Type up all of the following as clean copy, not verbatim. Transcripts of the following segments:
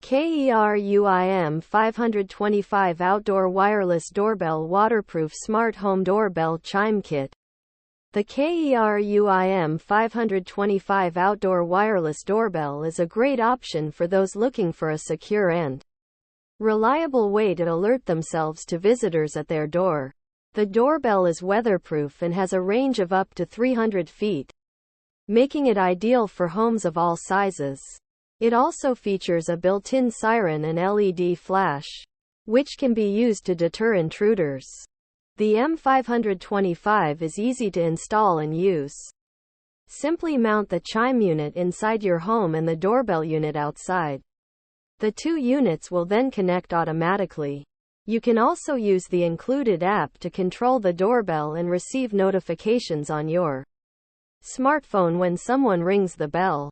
KERUI M525 Outdoor Wireless Doorbell Waterproof Smart Home Doorbell Chime Kit. The KERUI M525 Outdoor Wireless Doorbell is a great option for those looking for a secure and reliable way to alert themselves to visitors at their door. The doorbell is weatherproof and has a range of up to 300 feet, making it ideal for homes of all sizes. It also features a built-in siren and LED flash, which can be used to deter intruders. The M525 is easy to install and use. Simply mount the Chime unit inside your home and the doorbell unit outside. The two units will then connect automatically. You can also use the included app to control the doorbell and receive notifications on your smartphone when someone rings the bell.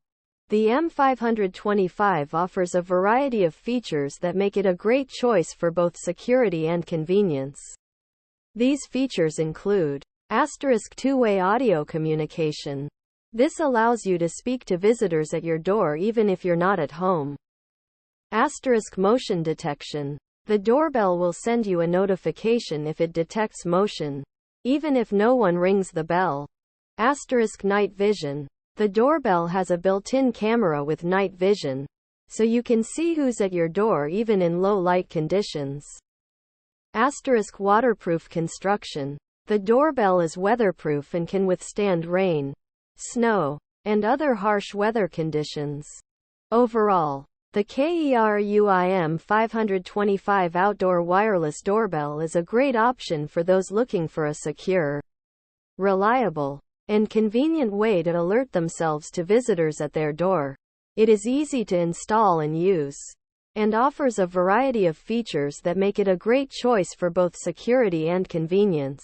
The M525 offers a variety of features that make it a great choice for both security and convenience. These features include two-way audio communication. This allows you to speak to visitors at your door even if you're not at home. Motion detection. The doorbell will send you a notification if it detects motion, even if no one rings the bell. Night vision. The doorbell has a built-in camera with night vision, so you can see who's at your door even in low light conditions. Waterproof construction. The doorbell is weatherproof and can withstand rain, snow, and other harsh weather conditions. Overall, the KERUI M525 Outdoor Wireless Doorbell is a great option for those looking for a secure, reliable, and convenient way to alert themselves to visitors at their door. It is easy to install and use, and offers a variety of features that make it a great choice for both security and convenience.